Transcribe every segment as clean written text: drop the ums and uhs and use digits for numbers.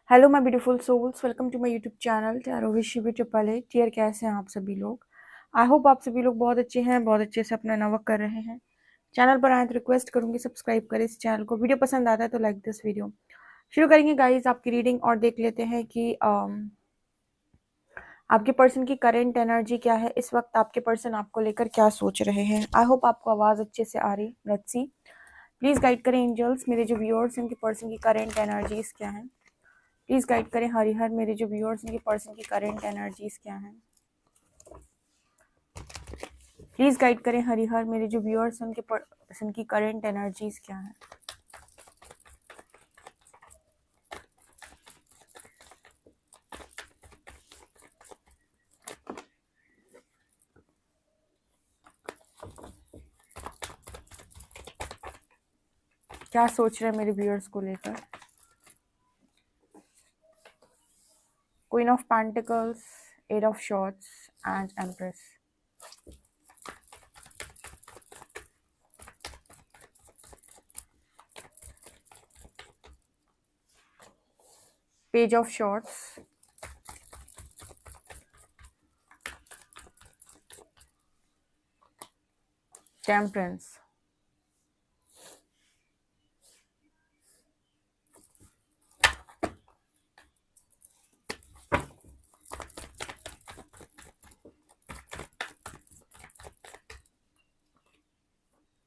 Hello my beautiful souls, welcome to my YouTube channel tarot with Shivi triple A. टीयर कैसे हैं आप सभी लोग? आई होप आप सभी लोग बहुत अच्छे हैं, बहुत अच्छे से अपना वर्क कर रहे हैं। चैनल पर आए तो रिक्वेस्ट करूंगी सब्सक्राइब करें इस चैनल को। वीडियो पसंद आता है तो लाइक दिस वीडियो। शुरू करेंगे गाइज आपकी रीडिंग और देख लेते हैं कि आपके पर्सन की करेंट एनर्जी क्या है। इस वक्त आपके पर्सन आपको लेकर क्या सोच रहे हैं। आई होप आपको आवाज़ अच्छे से आ रही। लेट्स सी, प्लीज़ गाइड करें एंजल्स, मेरे जो व्यूअर्स हैं उनके पर्सन की करेंट एनर्जीज क्या हैं। प्लीज गाइड करें हरिहर, मेरे जो व्यूअर्स हैं कि पर्सन की करंट एनर्जीज क्या हैं। प्लीज गाइड करें हरिहर, मेरे जो व्यूअर्स हैं उनके पर्सन की करंट एनर्जीज क्या हैं। क्या सोच रहे हैं मेरे व्यूअर्स को लेकर। Queen of pentacles, eight of swords and empress. Page of swords, temperance,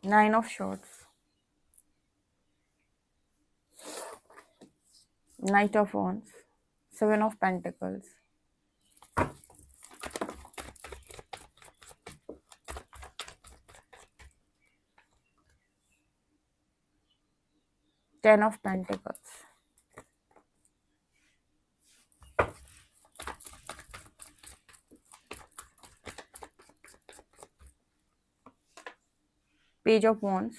nine of swords, knight of wands, seven of pentacles, ten of pentacles, page of wands,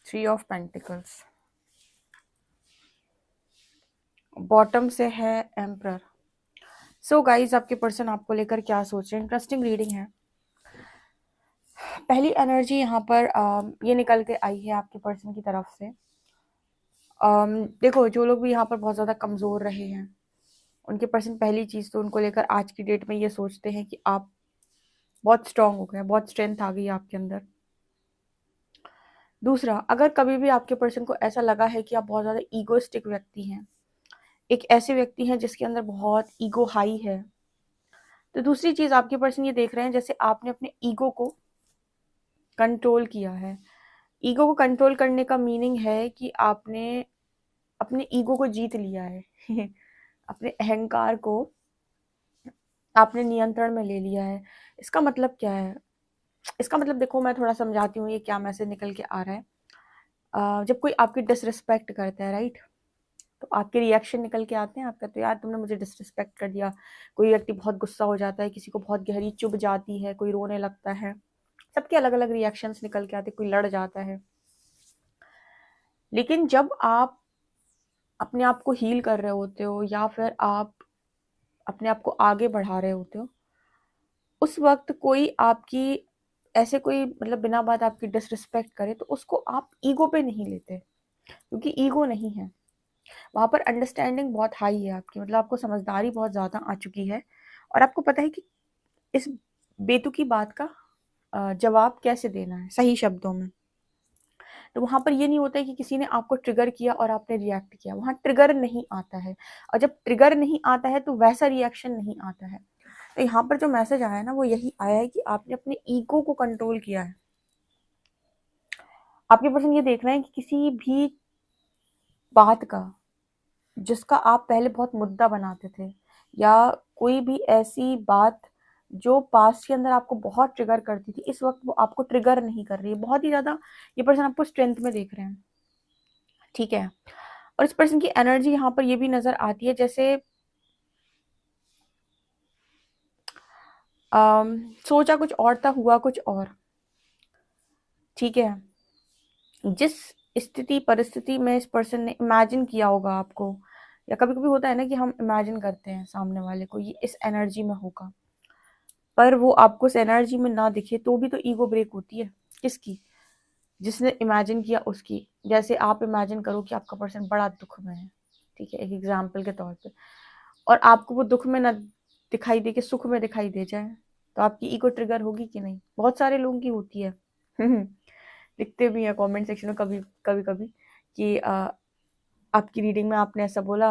three of pentacles, bottom से है emperor. So guys आपके person आपको लेकर क्या सोच रहे हैं। Interesting reading है। पहली एनर्जी यहाँ पर ये निकल के आई है आपके पर्सन की तरफ से। देखो, जो लोग भी यहाँ पर बहुत ज़्यादा कमज़ोर रहे हैं उनके पर्सन पहली चीज़ तो उनको लेकर आज की डेट में ये सोचते हैं कि आप बहुत स्ट्रांग हो गए, बहुत स्ट्रेंथ आ गई आपके अंदर। दूसरा, अगर कभी भी आपके पर्सन को ऐसा लगा है कि आप बहुत ज़्यादा ईगोइस्टिक व्यक्ति हैं, एक ऐसे व्यक्ति हैं जिसके अंदर बहुत ईगो हाई है, तो दूसरी चीज़ आपके पर्सन ये देख रहे हैं जैसे आपने अपने ईगो को कंट्रोल किया है। ईगो को कंट्रोल करने का मीनिंग है कि आपने अपने ईगो को जीत लिया है अपने अहंकार को आपने नियंत्रण में ले लिया है। इसका मतलब क्या है? इसका मतलब देखो, मैं थोड़ा समझाती हूँ ये क्या मैसेज निकल के आ रहा है। जब कोई आपकी डिसरिस्पेक्ट करता है, राइट, तो आपके रिएक्शन निकल के आते हैं। आप कहते हो यार तुमने मुझे डिसरिस्पेक्ट कर दिया। कोई व्यक्ति बहुत गुस्सा हो जाता है, किसी को बहुत गहरी चुभ जाती है, कोई रोने लगता है। सबके अलग अलग रिएक्शंस निकल के आते हैं, कोई लड़ जाता है। लेकिन जब आप अपने आप को हील कर रहे होते हो या फिर आप अपने आप को आगे बढ़ा रहे होते हो, उस वक्त कोई आपकी ऐसे कोई मतलब बिना बात आपकी डिसरिस्पेक्ट करे तो उसको आप ईगो पे नहीं लेते, क्योंकि ईगो नहीं है वहां पर। अंडरस्टैंडिंग बहुत हाई है आपकी, मतलब आपको समझदारी बहुत ज़्यादा आ चुकी है और आपको पता है कि इस बेतुकी बात का जवाब कैसे देना है सही शब्दों में। तो वहां पर ये नहीं होता है कि किसी ने आपको ट्रिगर किया और आपने रिएक्ट किया, वहां ट्रिगर नहीं आता है। और जब ट्रिगर नहीं आता है तो वैसा रिएक्शन नहीं आता है। तो यहाँ पर जो मैसेज आया है ना वो यही आया है कि आपने अपने ईगो को कंट्रोल किया है। आपके पर्सन ये देख रहे हैं कि किसी भी बात का जिसका आप पहले बहुत मुद्दा बनाते थे, या कोई भी ऐसी बात जो पास्ट के अंदर आपको बहुत ट्रिगर करती थी, इस वक्त वो आपको ट्रिगर नहीं कर रही है। बहुत ही ज़्यादा ये पर्सन आपको स्ट्रेंथ में देख रहे हैं, ठीक है। और इस पर्सन की एनर्जी यहाँ पर ये भी नज़र आती है जैसे सोचा कुछ और था, हुआ कुछ और, ठीक है। जिस स्थिति परिस्थिति में इस पर्सन ने इमेजिन किया होगा आपको, या कभी कभी होता है ना कि हम इमेजिन करते हैं सामने वाले को ये इस एनर्जी में होगा, पर वो आपको इस एनर्जी में ना दिखे तो भी तो ईगो ब्रेक होती है। किसकी? जिसने इमेजिन किया उसकी। जैसे आप इमेजिन करो कि आपका पर्सन बड़ा दुख में है, ठीक है, एक एग्जाम्पल के तौर पे, और आपको वो दुख में ना दिखाई दे के सुख में दिखाई दे जाए, तो आपकी ईगो ट्रिगर होगी कि नहीं? बहुत सारे लोगों की होती है। लिखते भी हैं कमेंट सेक्शन में कभी कभी कभी कि आपकी रीडिंग में आपने ऐसा बोला,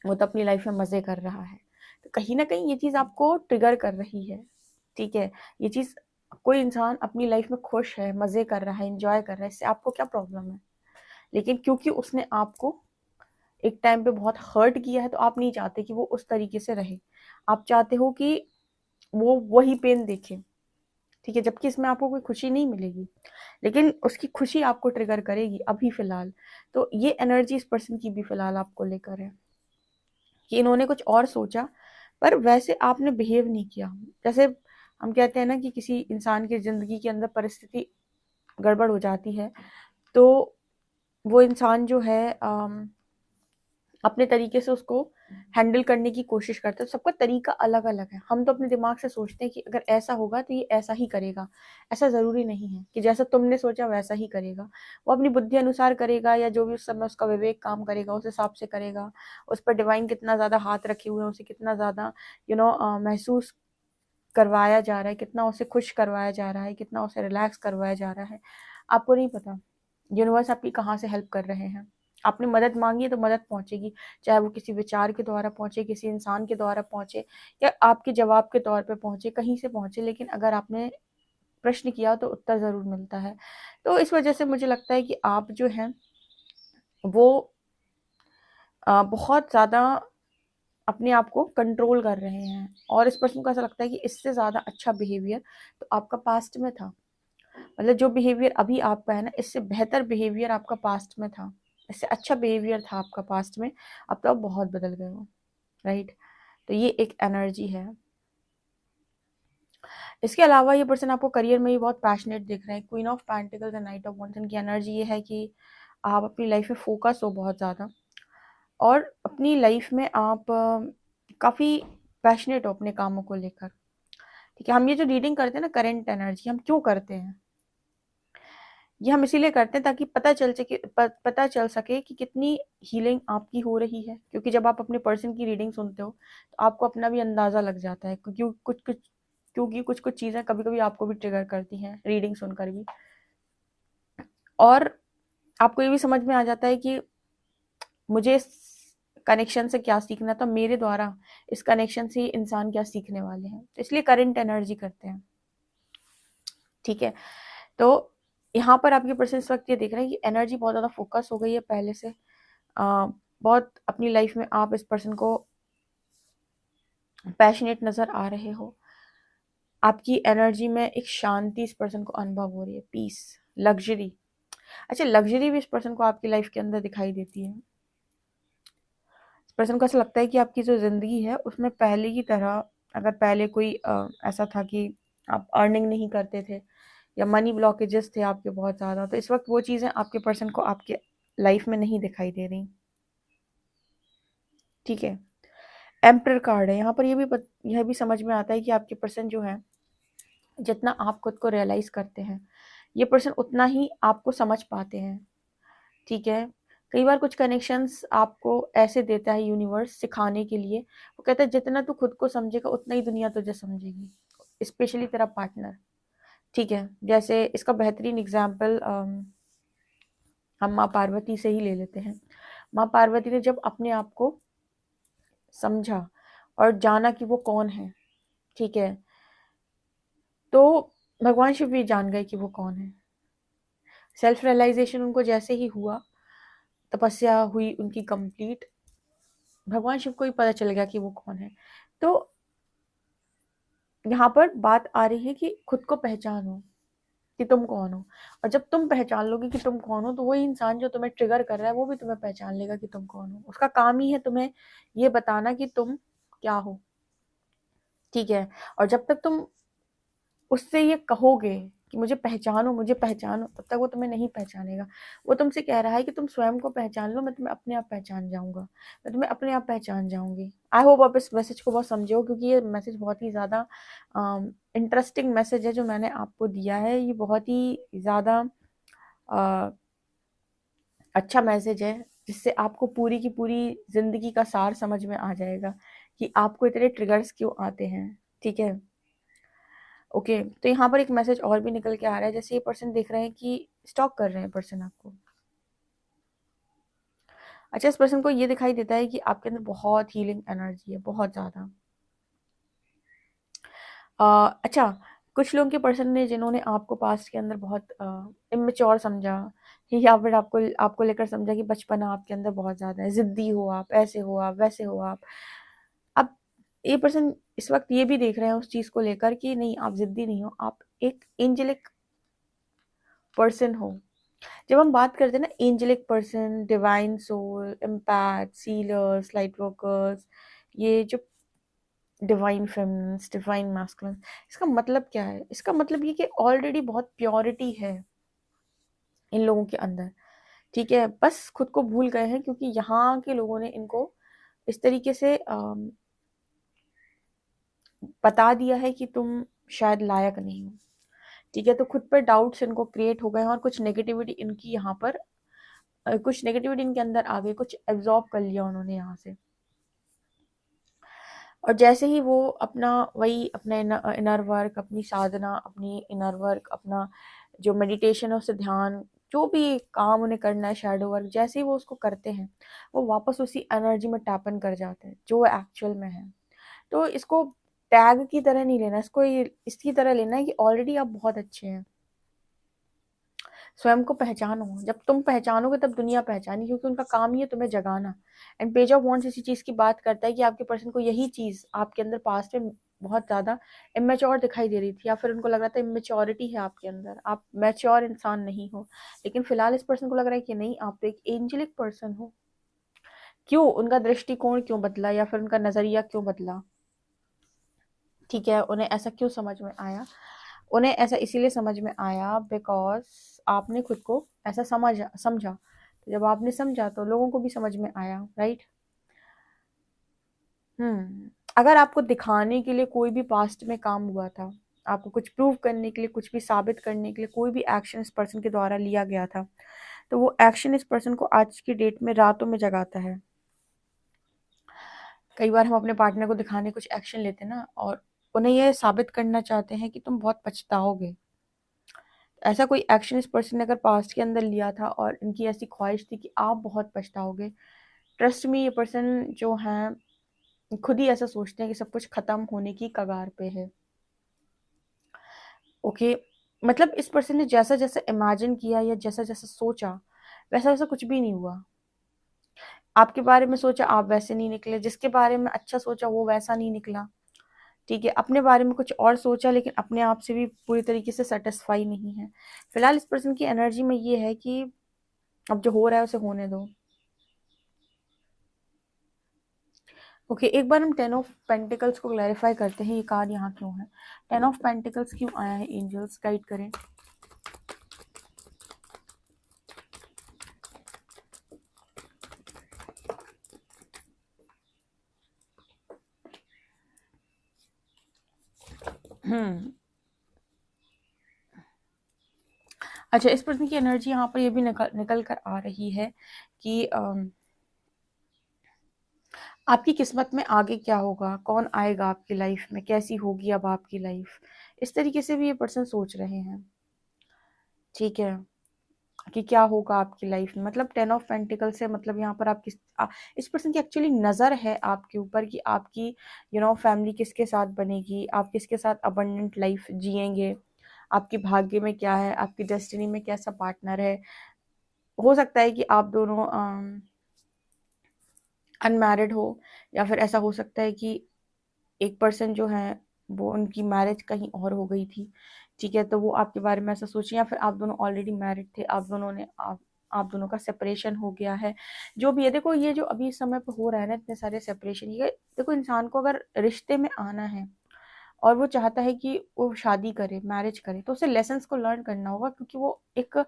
वो तो अपनी लाइफ में मजे कर रहा है। तो कहीं ना कहीं ये चीज आपको ट्रिगर कर रही है, ठीक है। ये चीज, कोई इंसान अपनी लाइफ में खुश है, मजे कर रहा है, एंजॉय कर रहा है, इससे आपको क्या प्रॉब्लम है? लेकिन क्योंकि उसने आपको एक टाइम पे बहुत हर्ट किया है, तो आप नहीं चाहते कि वो उस तरीके से रहे। आप चाहते हो कि वो वही पेन देखे, ठीक है, जबकि इसमें आपको कोई खुशी नहीं मिलेगी, लेकिन उसकी खुशी आपको ट्रिगर करेगी अभी फिलहाल। तो ये एनर्जी इस पर्सन की भी फिलहाल आपको लेकर है कि इन्होंने कुछ और सोचा, पर वैसे आपने बिहेव नहीं किया। जैसे हम कहते हैं ना कि किसी इंसान की जिंदगी के अंदर परिस्थिति गड़बड़ हो जाती है, तो वो इंसान जो है अपने तरीके से उसको हैंडल करने की कोशिश करते हैं। सबका तरीका अलग अलग है। हम तो अपने दिमाग से सोचते हैं कि अगर ऐसा होगा तो ये ऐसा ही करेगा। ऐसा ज़रूरी नहीं है कि जैसा तुमने सोचा वैसा ही करेगा। वो अपनी बुद्धि अनुसार करेगा, या जो भी उस समय उसका विवेक काम करेगा उस हिसाब से करेगा। उस पर डिवाइन कितना ज़्यादा हाथ रखे हुए हैं, उसे कितना ज़्यादा महसूस करवाया जा रहा है, कितना उसे खुश करवाया जा रहा है, कितना उसे रिलैक्स करवाया जा रहा है, आपको नहीं पता। यूनिवर्स आपकी कहाँ से हेल्प कर रहे हैं। आपने मदद मांगी है तो मदद पहुंचेगी, चाहे वो किसी विचार के द्वारा पहुंचे, किसी इंसान के द्वारा पहुंचे, या आपके जवाब के तौर पे पहुंचे, कहीं से पहुंचे, लेकिन अगर आपने प्रश्न किया तो उत्तर जरूर मिलता है। तो इस वजह से मुझे लगता है कि आप जो हैं वो बहुत ज़्यादा अपने आप को कंट्रोल कर रहे हैं, और इस पर्सन को ऐसा लगता है कि इससे ज़्यादा अच्छा बिहेवियर तो आपका पास्ट में था। मतलब जो बिहेवियर अभी आपका है ना, इससे बेहतर बिहेवियर आपका पास्ट में था, इससे अच्छा बिहेवियर था आपका पास्ट में। अब तो आप बहुत बदल गए हो, राइट। तो ये एक एनर्जी है। इसके अलावा ये पर्सन आपको करियर में भी बहुत पैशनेट दिख रहे हैं। Queen of pentacles and night of wands की एनर्जी ये है कि आप अपनी लाइफ में फोकस हो बहुत ज़्यादा, और अपनी लाइफ में आप काफ़ी पैशनेट हो अपने कामों को लेकर, ठीक है। हम ये जो रीडिंग करते हैं ना, करंट एनर्जी हम क्यों करते हैं? ये हम इसीलिए करते हैं ताकि पता चल सके कि कितनी हीलिंग आपकी हो रही है। क्योंकि जब आप अपने पर्सन की रीडिंग सुनते हो तो आपको अपना भी अंदाज़ा लग जाता है, क्योंकि कुछ कुछ चीज़ें कभी कभी आपको भी ट्रिगर करती हैं रीडिंग सुनकर भी। और आपको ये भी समझ में आ जाता है कि मुझे इस कनेक्शन से क्या सीखना था, मेरे द्वारा इस कनेक्शन से इंसान क्या सीखने वाले हैं। तो इसलिए करंट एनर्जी करते हैं, ठीक है। तो यहाँ पर आपके पर्सन इस वक्त ये देख रहे हैं कि एनर्जी बहुत ज़्यादा फोकस हो गई है पहले से। बहुत अपनी लाइफ में आप इस पर्सन को पैशनेट नज़र आ रहे हो। आपकी एनर्जी में एक शांति इस पर्सन को अनुभव हो रही है, पीस, लग्जरी। अच्छा, लग्जरी भी इस पर्सन को आपकी लाइफ के अंदर दिखाई देती है। इस पर्सन को ऐसा लगता है कि आपकी जो ज़िंदगी है उसमें पहले की तरह, अगर पहले कोई ऐसा था कि आप अर्निंग नहीं करते थे या मनी ब्लॉकेजेस थे आपके बहुत ज़्यादा, तो इस वक्त वो चीज़ें आपके पर्सन को आपके लाइफ में नहीं दिखाई दे रही, ठीक है। एम्परर कार्ड है यहाँ पर। यह भी समझ में आता है कि आपके पर्सन जो है, जितना आप खुद को रियलाइज़ करते हैं, ये पर्सन उतना ही आपको समझ पाते हैं, ठीक है। कई बार कुछ कनेक्शंस आपको ऐसे देता है यूनिवर्स सिखाने के लिए। वो कहता है जितना तू खुद को समझेगा उतना ही दुनिया तुझे समझेगी, स्पेशली तेरा पार्टनर, ठीक है। जैसे इसका बेहतरीन एग्जाम्पल हम माँ पार्वती से ही ले लेते हैं। माँ पार्वती ने जब अपने आप को समझा और जाना कि वो कौन है, ठीक है, तो भगवान शिव भी जान गए कि वो कौन है। सेल्फ रियलाइजेशन उनको जैसे ही हुआ, तपस्या हुई उनकी कंप्लीट, भगवान शिव को ही पता चल गया कि वो कौन है। तो यहाँ पर बात आ रही है कि खुद को पहचानो कि तुम कौन हो। और जब तुम पहचान लोगे कि तुम कौन हो, तो वही इंसान जो तुम्हें ट्रिगर कर रहा है वो भी तुम्हें पहचान लेगा कि तुम कौन हो। उसका काम ही है तुम्हें ये बताना कि तुम क्या हो, ठीक है। और जब तक तुम उससे ये कहोगे कि मुझे पहचानो, तब तक वो तुम्हें नहीं पहचानेगा। वो तुमसे कह रहा है कि तुम स्वयं को पहचान लो, मैं तुम्हें अपने आप पहचान जाऊंगा, मैं तुम्हें अपने आप पहचान जाऊंगी। आई होप आप इस मैसेज को बहुत समझे हो, क्योंकि ये मैसेज बहुत ही ज़्यादा इंटरेस्टिंग मैसेज है जो मैंने आपको दिया है। ये बहुत ही ज़्यादा अच्छा मैसेज है, जिससे आपको पूरी की पूरी ज़िंदगी का सार समझ में आ जाएगा कि आपको इतने ट्रिगर्स क्यों आते हैं, ठीक है? ओके, तो यहाँ पर एक मैसेज और भी निकल के आ रहा है, जैसे ये पर्सन देख रहे हैं कि स्टॉक कर रहे हैं पर्सन आपको। अच्छा, इस पर्सन को ये दिखाई देता है कि आपके अंदर बहुत हीलिंग एनर्जी है, बहुत ज़्यादा। अच्छा, कुछ लोगों के पर्सन ने जिन्होंने आपको पास्ट के अंदर बहुत इमेच्योर समझा, या फिर आपको आपको लेकर समझा कि बचपना आपके अंदर बहुत ज़्यादा है, ज़िद्दी हो आप, ऐसे हो आप, वैसे हो आप। अब ये पर्सन इस वक्त ये भी देख रहे हैं उस चीज़ को लेकर कि नहीं, आप ज़िद्दी नहीं हो, आप एक एंजेलिक पर्सन हो। जब हम बात करते हैं ना angelic person, divine soul, empath, healers, light workers, ये जो डिवाइन फेमिनिन्स, डिवाइन मैस्कुलिन, इसका मतलब क्या है? इसका मतलब ये कि ऑलरेडी बहुत प्योरिटी है इन लोगों के अंदर, ठीक है? बस खुद को भूल गए हैं क्योंकि यहाँ के लोगों ने इनको इस तरीके से बता दिया है कि तुम शायद लायक नहीं हो, ठीक है? तो खुद पर डाउट्स इनको क्रिएट हो गए हैं और कुछ नेगेटिविटी इनकी यहाँ पर कुछ नेगेटिविटी इनके अंदर आ गई, कुछ एब्जॉर्ब कर लिया उन्होंने यहाँ से। और जैसे ही वो अपना वही अपना इनर वर्क, अपनी साधना, अपनी इनर वर्क, अपना जो मेडिटेशन है, उससे ध्यान, जो भी काम उन्हें करना है, शैडो वर्क, जैसे ही वो उसको करते हैं, वो वापस उसी एनर्जी में टैप इन कर जाते हैं जो एक्चुअल में है। तो इसको टैग की तरह नहीं लेना, इसको ये इसकी तरह लेना है कि ऑलरेडी आप बहुत अच्छे हैं। स्वयं को पहचानो, जब तुम पहचानोगे तब दुनिया पहचानी, क्योंकि उनका काम ही है तुम्हें जगाना। एंड पेज ऑफ वॉन्ड्स इसी चीज़ की बात करता है कि आपके पर्सन को यही चीज़ आपके अंदर पास्ट में बहुत ज़्यादा इमेच्योर दिखाई दे रही थी, या फिर उनको लग रहा था इमेच्योरिटी है आपके अंदर, आप मैच्योर इंसान नहीं हो। लेकिन फिलहाल इस पर्सन को लग रहा है कि नहीं, आप तो एक एंजेलिक पर्सन हो। क्यों? उनका दृष्टिकोण क्यों बदला, या फिर उनका नज़रिया क्यों बदला, ठीक है? उन्हें ऐसा क्यों समझ में आया? उन्हें ऐसा इसीलिए समझ में आया बिकॉज आपने खुद को ऐसा समझा। तो जब आपने समझा तो लोगों को भी समझ में आया, राइट? अगर आपको दिखाने के लिए कोई भी पास्ट में काम हुआ था, आपको कुछ प्रूव करने के लिए, कुछ भी साबित करने के लिए कोई भी एक्शन इस पर्सन के द्वारा लिया गया था, तो वो एक्शन इस पर्सन को आज की डेट में रातों में जगाता है। कई बार हम अपने पार्टनर को दिखाने कुछ एक्शन लेते हैं ना, और उन्हें यह साबित करना चाहते हैं कि तुम बहुत पछताओगे। ऐसा कोई एक्शन इस पर्सन ने अगर पास्ट के अंदर लिया था और इनकी ऐसी ख्वाहिश थी कि आप बहुत पछताओगे, ट्रस्ट मी, ये पर्सन जो हैं खुद ही ऐसा सोचते हैं कि सब कुछ खत्म होने की कगार पे है। ओके, मतलब इस पर्सन ने जैसा जैसा इमेजिन किया या जैसा जैसा सोचा, वैसा वैसा कुछ भी नहीं हुआ। आपके बारे में सोचा, आप वैसे नहीं निकले। जिसके बारे में अच्छा सोचा, वो वैसा नहीं निकला, ठीक है? अपने बारे में कुछ और सोचा, लेकिन अपने आप से भी पूरी तरीके से सेटिस्फाई नहीं है। फिलहाल इस पर्सन की एनर्जी में ये है कि अब जो हो रहा है उसे होने दो। ओके, एक बार हम टेन ऑफ पेंटिकल्स को क्लैरिफाई करते हैं, ये कार्ड यहाँ क्यों है, टेन ऑफ पेंटिकल्स क्यों आया है, एंजल्स गाइड करें। अच्छा, इस पर्सन की एनर्जी यहाँ पर ये भी निकल कर आ रही है कि आपकी किस्मत में आगे क्या होगा, कौन आएगा आपकी लाइफ में, कैसी होगी अब आपकी लाइफ, इस तरीके से भी ये पर्सन सोच रहे हैं, ठीक है? कि क्या होगा आपकी लाइफ में। मतलब टेन ऑफ पेंटिकल से मतलब यहाँ पर आप इस पर्सन की एक्चुअली नज़र है आपके ऊपर कि आपकी फैमिली किसके साथ बनेगी, आप किसके साथ अबंडेंट लाइफ जिएंगे, आपके भाग्य में क्या है, आपकी डेस्टिनी में कैसा पार्टनर है। हो सकता है कि आप दोनों अनमैरिड हो, या फिर ऐसा हो सकता है कि एक पर्सन जो है वो उनकी मैरिज कहीं और हो गई थी, ठीक है? तो वो आपके बारे में ऐसा सोचे, या फिर आप दोनों ऑलरेडी मैरिड थे, आप दोनों का सेपरेशन हो गया है। जो भी है, देखो ये जो अभी समय पे हो रहा है ना, इतने सारे सेपरेशन, ये देखो इंसान को अगर रिश्ते में आना है और वो चाहता है कि वो शादी करे, मैरिज करे, तो उसे लेसन्स को लर्न करना होगा, क्योंकि वो एक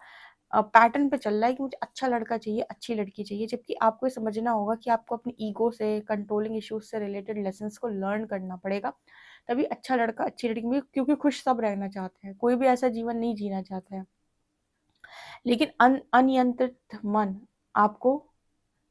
पैटर्न पे चल रहा है कि मुझे अच्छा लड़का चाहिए, अच्छी लड़की चाहिए। जबकि आपको ये समझना होगा कि आपको अपनी ईगो से, कंट्रोलिंग इश्यूज से रिलेटेड लेसन्स को लर्न करना पड़ेगा, तभी अच्छा लड़का अच्छी लड़की मिले, क्योंकि खुश सब रहना चाहते हैं, कोई भी ऐसा जीवन नहीं जीना चाहता है। लेकिन अनियंत्रित मन आपको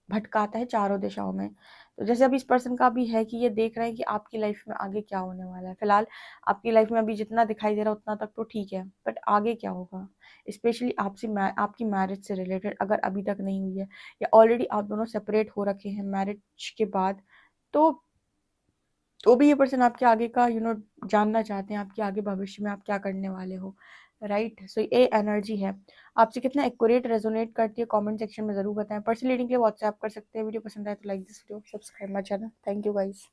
भटकाता है चारों दिशाओं में। तो जैसे अभी इस पर्सन का भी है कि ये देख रहे हैं कि आपकी लाइफ में आगे क्या होने वाला है। फिलहाल आपकी लाइफ में अभी जितना दिखाई दे रहा है उतना तक तो ठीक है, बट आगे क्या होगा, स्पेशली आपकी मैरिज से रिलेटेड अगर अभी तक नहीं हुई है या ऑलरेडी आप दोनों सेपरेट हो रखे हैं मैरिज के बाद, तो भी ये पर्सन आपके आगे का जानना चाहते हैं, आपके आगे भविष्य में आप क्या करने वाले हो, राइट। सो ये एनर्जी है। आपसे कितना एक्यूरेट रेजोनेट करती है कमेंट सेक्शन में जरूर बताएं। पर्सनल रीडिंग के लिए व्हाट्सएप कर सकते हैं। वीडियो पसंद आए तो like this video, subscribe my channel. Thank you guys.